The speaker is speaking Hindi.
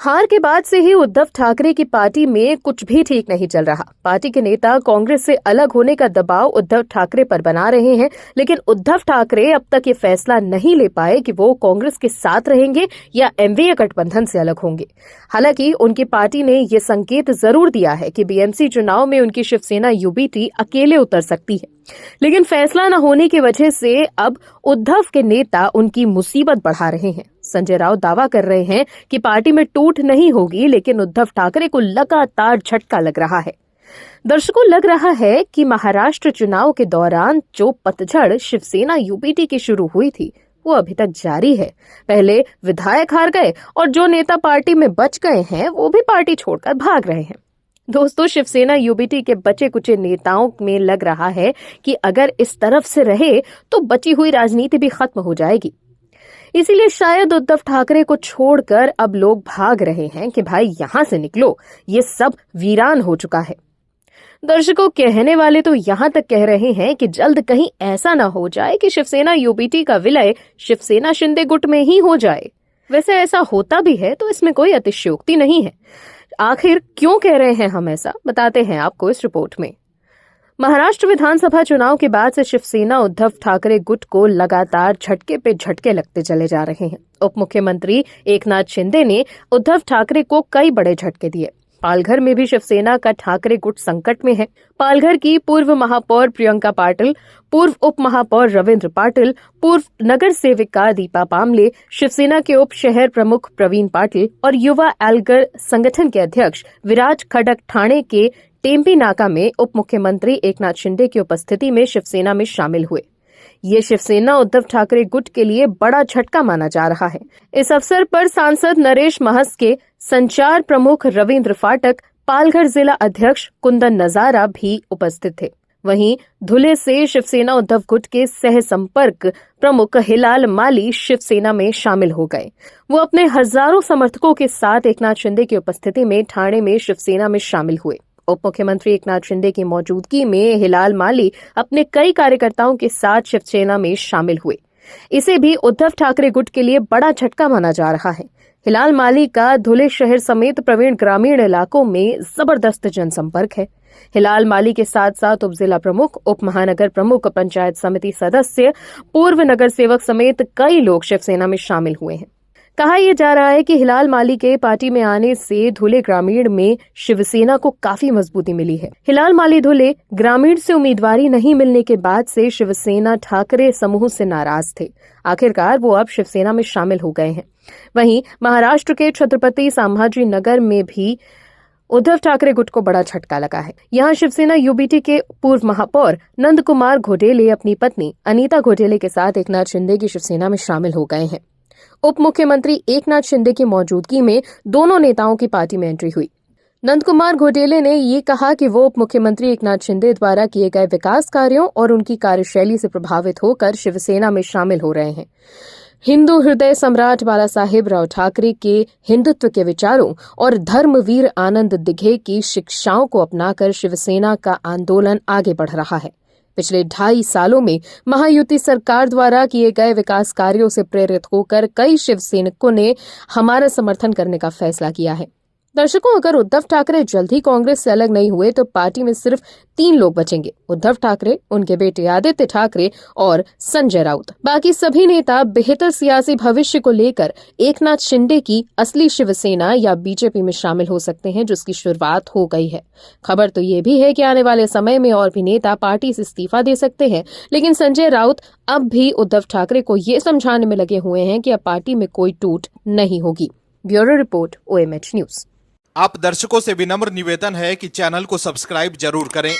हार के बाद से ही उद्धव ठाकरे की पार्टी में कुछ भी ठीक नहीं चल रहा। पार्टी के नेता कांग्रेस से अलग होने का दबाव उद्धव ठाकरे पर बना रहे हैं, लेकिन उद्धव ठाकरे अब तक ये फैसला नहीं ले पाए कि वो कांग्रेस के साथ रहेंगे या एमवीए गठबंधन से अलग होंगे। हालांकि उनकी पार्टी ने ये संकेत जरूर दिया है कि बीएमसी चुनाव में उनकी शिवसेना यूबीटी अकेले उतर सकती है, लेकिन फैसला न होने की वजह से अब उद्धव के नेता उनकी मुसीबत बढ़ा रहे हैं। संजय राउत दावा कर रहे हैं कि पार्टी में टूट नहीं होगी, लेकिन उद्धव ठाकरे को लगातार झटका लग रहा है। दर्शकों, लग रहा है कि महाराष्ट्र चुनाव के दौरान जो पतझड़ शिवसेना यूबीटी की शुरू हुई थी वो अभी तक जारी है। पहले विधायक हार गए और जो नेता पार्टी में बच गए हैं वो भी पार्टी छोड़कर भाग रहे हैं। दोस्तों, शिवसेना यूबीटी के बचे कुचे नेताओं में लग रहा है कि अगर इस तरफ से रहे तो बची हुई राजनीति भी खत्म हो जाएगी। इसीलिए शायद उद्धव ठाकरे को छोड़कर अब लोग भाग रहे हैं कि भाई यहां से निकलो, ये सब वीरान हो चुका है। दर्शकों, कहने वाले तो यहां तक कह रहे हैं कि जल्द कहीं ऐसा ना हो जाए कि शिवसेना यूबीटी का विलय शिवसेना शिंदे गुट में ही हो जाए। वैसे ऐसा होता भी है तो इसमें कोई अतिशयोक्ति नहीं है। आखिर क्यों कह रहे हैं हम ऐसा, बताते हैं आपको इस रिपोर्ट में। महाराष्ट्र विधानसभा चुनाव के बाद से शिवसेना उद्धव ठाकरे गुट को लगातार झटके पे झटके लगते चले जा रहे हैं। उप मुख्यमंत्री एकनाथ शिंदे ने उद्धव ठाकरे को कई बड़े झटके दिए। पालघर में भी शिवसेना का ठाकरे गुट संकट में है। पालघर की पूर्व महापौर प्रियंका पाटिल, पूर्व उप महापौर रविंद्र पाटिल, पूर्व नगर सेविका दीपा पामले, शिवसेना के उप शहर प्रमुख प्रवीण पाटिल और युवा एल्गर संगठन के अध्यक्ष विराज खडक ठाणे के टेम्पी नाका में उप मुख्यमंत्री एकनाथ शिंदे की उपस्थिति में शिवसेना में शामिल हुए। ये शिवसेना उद्धव ठाकरे गुट के लिए बड़ा झटका माना जा रहा है। इस अवसर पर सांसद नरेश महस्के, संचार प्रमुख रविंद्र फाटक, पालघर जिला अध्यक्ष कुंदन नजारा भी उपस्थित थे। वहीं धुले से शिवसेना उद्धव गुट के सह संपर्क प्रमुख हिलाल माली शिवसेना में शामिल हो गए। वो अपने हजारों समर्थकों के साथ एकनाथ शिंदे की उपस्थिति में ठाणे में शिवसेना में शामिल हुए। उप मुख्यमंत्री एकनाथ शिंदे की मौजूदगी में हिलाल माली अपने कई कार्यकर्ताओं के साथ शिवसेना में शामिल हुए। इसे भी उद्धव ठाकरे गुट के लिए बड़ा झटका माना जा रहा है। हिलाल माली का धुले शहर समेत प्रवीण ग्रामीण इलाकों में जबरदस्त जनसंपर्क है। हिलाल माली के साथ साथ उप जिला प्रमुख, उप महानगर प्रमुख, पंचायत समिति सदस्य, पूर्व नगर सेवक समेत कई लोग शिवसेना में शामिल हुए हैं। कहा यह जा रहा है कि हिलाल माली के पार्टी में आने से धुले ग्रामीण में शिवसेना को काफी मजबूती मिली है। हिलाल माली धुले ग्रामीण से उम्मीदवारी नहीं मिलने के बाद से शिवसेना ठाकरे समूह से नाराज थे। आखिरकार वो अब शिवसेना में शामिल हो गए हैं। वहीं महाराष्ट्र के छत्रपति संभाजी नगर में भी उद्धव ठाकरे गुट को बड़ा झटका लगा है। यहाँ शिवसेना यूबीटी के पूर्व महापौर नंद कुमार घोडेले अपनी पत्नी अनीता घोडेले के साथ एकनाथ शिंदे की शिवसेना में शामिल हो गए हैं। उप मुख्यमंत्री एकनाथ शिंदे की मौजूदगी में दोनों नेताओं की पार्टी में एंट्री हुई। नंद कुमार घोडेले ने ये कहा कि वो उप मुख्यमंत्री एकनाथ शिंदे द्वारा किए गए विकास कार्यों और उनकी कार्यशैली से प्रभावित होकर शिवसेना में शामिल हो रहे हैं। हिंदू हृदय सम्राट बाला साहेब राव ठाकरे के हिंदुत्व के विचारों और धर्मवीर आनंद दिघे की शिक्षाओं को अपनाकर शिवसेना का आंदोलन आगे बढ़ रहा है। पिछले 2.5 सालों में महायुति सरकार द्वारा किए गए विकास कार्यों से प्रेरित होकर कई शिवसैनिकों ने हमारा समर्थन करने का फैसला किया है। दर्शकों, अगर उद्धव ठाकरे जल्द ही कांग्रेस से अलग नहीं हुए तो पार्टी में सिर्फ 3 लोग बचेंगे: उद्धव ठाकरे, उनके बेटे आदित्य ठाकरे और संजय राउत। बाकी सभी नेता बेहतर सियासी भविष्य को लेकर एकनाथ शिंदे की असली शिवसेना या बीजेपी में शामिल हो सकते हैं, जिसकी शुरुआत हो गई है। खबर तो ये भी है कि आने वाले समय में और भी नेता पार्टी से इस्तीफा दे सकते हैं, लेकिन संजय राउत अब भी उद्धव ठाकरे को ये समझाने में लगे हुए हैं कि अब पार्टी में कोई टूट नहीं होगी। Bureau report, OMH news. आप दर्शकों से विनम्र निवेदन है कि चैनल को सब्सक्राइब जरूर करें